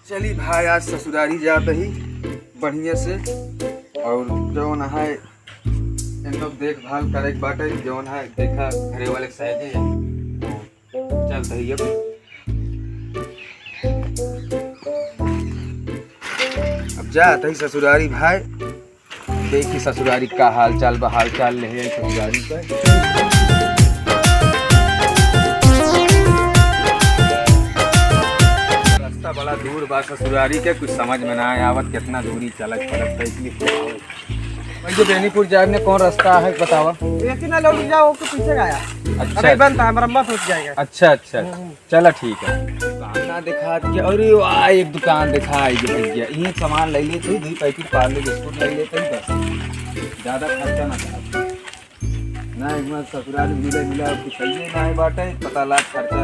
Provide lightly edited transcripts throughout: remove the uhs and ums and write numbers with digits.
चली भाई आज ससुरारी जात ही बढ़िया से और जौन है इन लोग देखभाल करे के बाटे जौन है देखा घरे वाले सहजे चलते ही अब जात ही ससुरारी भाई देखी ससुरारी का हाल चाल बहाल चाल ले ससुरारी का बड़ा दूर बा ससुरारी के कुछ समझ में ना आवत कितना दूरी चलत पड़त इसलिए जो बेनीपुर जाए में कौन रास्ता है बतावा एक ना लौट जाओ के पीछे आया। अच्छा अभी बनता है मरम्मत हो जाएगा। अच्छा अच्छा चला ठीक है दुकान ना दिखा दिया अरे वाह एक दुकान दिखाई भैया ये सामान ले लेते दो पैकेट पार्ले बिस्कुट ले लेते बस ज़्यादा खर्चा ना करा ना एक ससुराल मिला कुछ सही ना है बाटे पता लाख खर्चा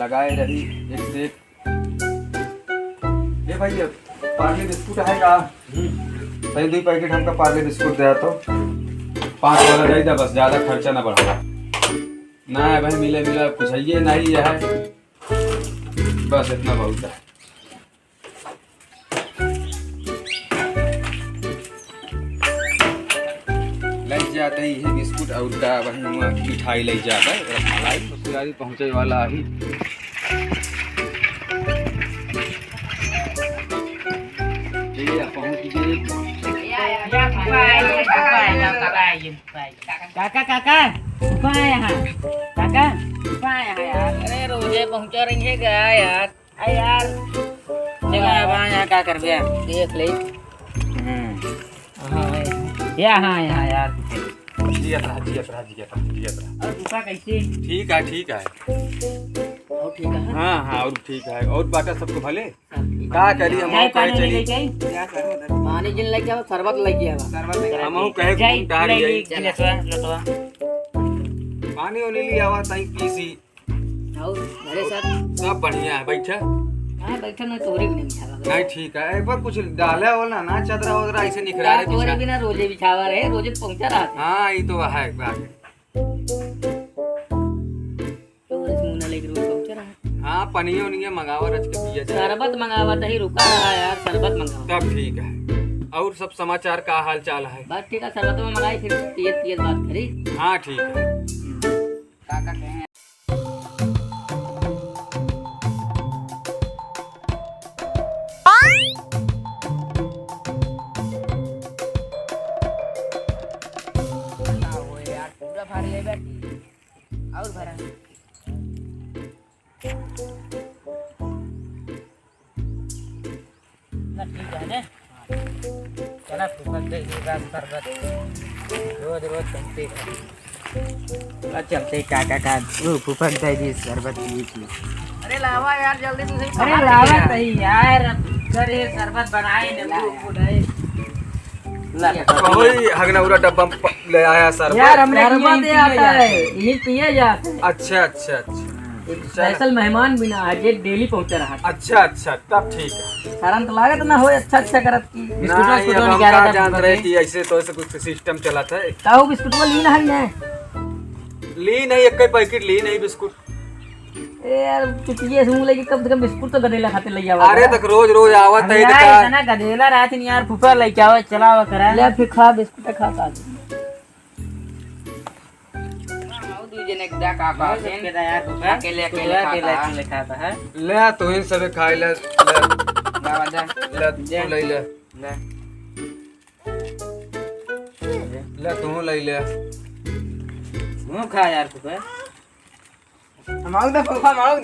लगाए रही एक से ये भैया पार्ले बिस्कुट है का सही 2 पैकेट हमका पार्ले बिस्कुट दिया तो 5 वाला दे दे बस ज़्यादा खर्चा ना बढ़ा ना है भाई मिला कुछ है ये नहीं है बस इतना बहुत है ले जाते ही है बिस्कुट और का वही मिठाई ले जाता है रसमलाई ससुरारी पहुँचे वाला ही काका काका ऊपर आया है काका ऊपर आया है यार अरे रोजे पहुंचा रही है क्या यार अरे यार चला अब यहाँ क्या कर गया देख ले हाँ यहाँ यार जिया और ऊपर कैसे ठीक है और ठीक है हाँ और ठीक है और बाटा सबको भले का करी हम कहे चली पानी जिन लग जाओ शरबत लग गया हम कहे घूम डाल लटवा पानी ओनी लिया हुआ ताई पीसी और मेरे साथ सब बढ़िया है बैठा हाँ बैठा ना तोरे भी नहीं बिछावा नहीं ठीक है एक बार कुछ डाला वाला ना चदरा वदरा ऐसे निखरा रहे तोरे भी ना रोजे बिछावा रहे रोजे पहुंचा रहा हाँ ये तो है बात हाँ पनियो नहीं मंगावा रच के पिया शरबत मंगावा ही रुका रहा यार शरबत मंगावा तब ठीक है और सब समाचार का हाल चाल है बस ठीक है शरबत में मंगाई फिर तीयत बात करी हाँ ठीक है काका कहे पूरा भर ले बैठी और भरा ठीक है ना चला फुफन दे शरबत रोज बनते चलते काका का फुफन दे शरबत पी अरे लावा यार जल्दी तुझे अरे लावा सही यार करे शरबत बनाए ने वही हगनौरा डब्बा ले आया सर यार हमने शरबत आता है यही पिए जाते हैं अच्छा स्पेशल मेहमान बिना आज डेली पहुंचा रहा अच्छा तब ठीक है शरण तो लागत ना हो अच्छा करत की बिस्कुट हम का जान रहे कि ऐसे तो ऐसे कुछ सिस्टम चला था ताऊ बिस्कुट में ली नहीं है ली नहीं एक पैकेट ली नहीं बिस्कुट ए यार चुटिए सुन लेके कम से कम बिस्कुट तो गदेला खाते ले आवा अरे तक रोज आवत है यार इतना गदेला रात नहीं यार फुफा लेके आवा चलावा करा ले फिर खा बिस्कुट खाता जने का काका देन के यार अकेले खाता है ले तो इन सब खाई ले ले तू ले मुंह खा यार फुफा माऊ दे फुफा माऊ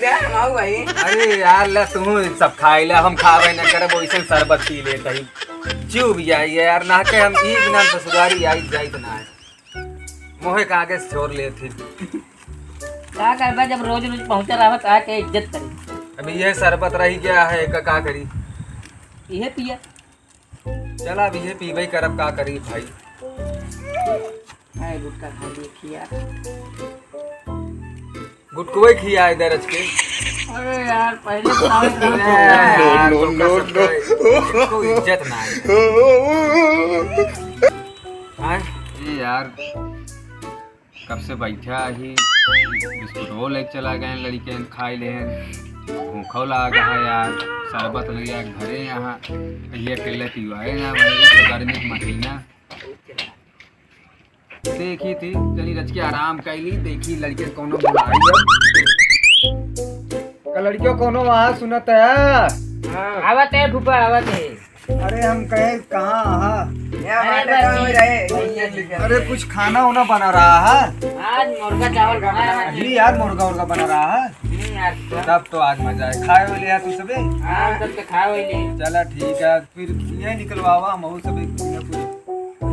भाई अरे यार ले तू सब खाई ले हम खावे न करे वैसे शरबत पी ले कहीं चुप जाई यार ना के हम ई बिना ससुरारी आई जाई तो ना मोहे का आगे छोड़ ले थी क्या करबा जब रोज पहुंचा रहत आके इज्जत करी अभी ये शरबत रही गया है का करी ये पिया चला अभी ये पीबई करब का करी भाई हाय गुटका खा लिए खिया गुटकुए खिया इधर रच के अरे यार पहले तो इज्जत ना है ये यार कब से बैठा ही बिस्कुट वो लेके चला गए लड़के खाए ले भूखो लागा है यार, शरबत लग गया घरे यहाँ ये अकेले पिवाए ना तो गर्मी के महीना। देखी थी तनी रच के आराम कैली, देखी लड़के कोनो बुलाई का लड़कियों कोनो वहाँ सुनत है। आवत है फूफा आवत है। अरे हम कहे कहाँ अरे कुछ खाना वाना बना रहा है आज मुर्गा चावल बना है। जी यार, मुर्गा उर्गा बना रहा है तब तो आज मजा है। खाए वाले यार तू सबे? हाँ तब तो खाओ ही नहीं। चला ठीक है, फिर ये निकलवावा हम सबे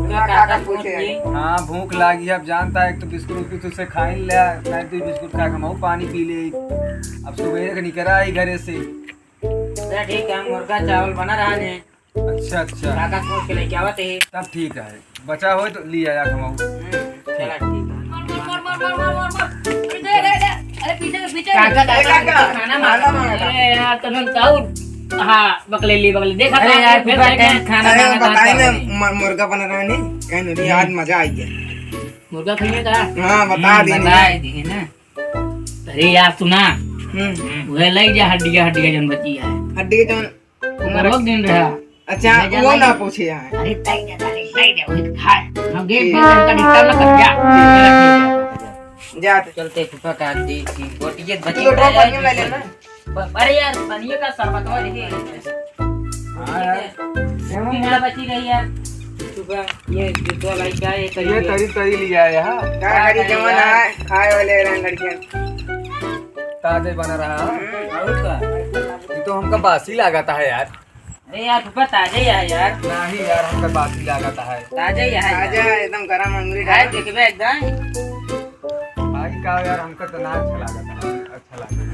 काका पूछे हाँ भूख लागी है। अब जानता है तो बिस्कुट उस्कुट तुझसे खा ही लिया, नहीं तो बिस्कुट खा के हम पानी पी ले। अब सुबह निकल आई घरे से। ठीक है, मुर्गा चावल बना रहा है। अच्छा अच्छा, काका पूछ के लेके आवत है। तब ठीक है, बचा हो तो लिया यार हम। चला ठीक है। काका खाना मांगा यार तुम ताऊ। हाँ बकलेली देखा था यार, फिर खाना बताए ना मुर्गा बना रहा है कहीं नहीं, आज मजा आई है। मुर्गा खाने का हाँ बता दिए ना। अरे यार सुना, वह लग जा हड्डियाँ जन बची है। हड्डी के जन बहुत दिन रहा। अच्छा वो ना पूछे यहाँ। अरे हम गेम का डिस्टर्ब न कर जा चलते फूफा का दी बोटिए बची लोटा पानी में ले लेना। अरे यार पानी का शरबत हो देखिए। हाँ यार, मेरा बची गई यार फूफा। ये दूसरा भाई क्या है ये तरी तरी लिया है यहाँ, गाड़ी जमाना है खाए वाले लड़कियां ताजे बना रहा है। और का ये तो हमका बासी लगाता है यार। अरे यार फूफा ताजे ही है यार। नहीं यार, हमका बासी लगाता है। ताजे ही है आजा एकदम गरम अंगुरी खाए देखबे एकदम। भाई का यार हमका तो ना अच्छा लगाता है, अच्छा लगता है।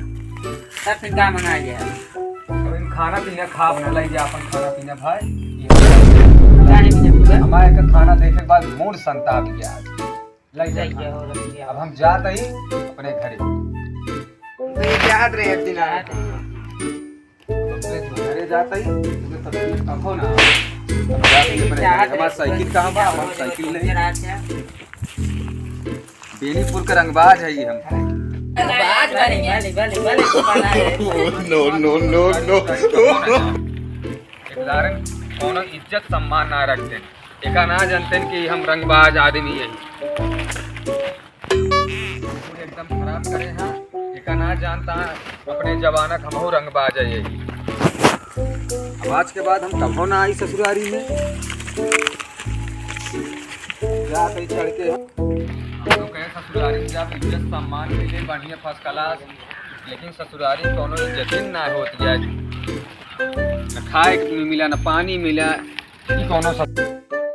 तब फिर का मंगा लिया। अब इन खाना पीना खा बना लग जा अपन खाना पीना भाई। गाने में फूफा हमारे का खाना देखे के बाद मूड संता भी गया लग सही जाए। क्या हो रहा है। अब हम जाते ही अपने घरे। तो ये चाहत रहे एक दिन अपने घरे जाते ही तुम्हें तकलीफ कहो ना। अब जाते ही अपने घरे। हमारा साइकिल कहाँ बा? हमारा साइकिल नहीं। बेनीपुर का रंगबाज है ये हम। नो कोनो इज्जत सम्मान ना रखते, एका ना जानते कि हम रंगबाज आदमी है। एकदम खराब करे हाँ, एका ना जानता है अपने जवानक हम रंगबाज है यही। अब आज के बाद हम कभो ना आई ससुरारी में। जाते ही चढ़ के हम कहे ससुरारी में जब इज्जत सम्मान मिले बढ़िया फर्स्ट क्लास, लेकिन ससुरारी कोनो इज्जत ना होती जाए। न खाए के मिला न पानी मिला, कोनो सब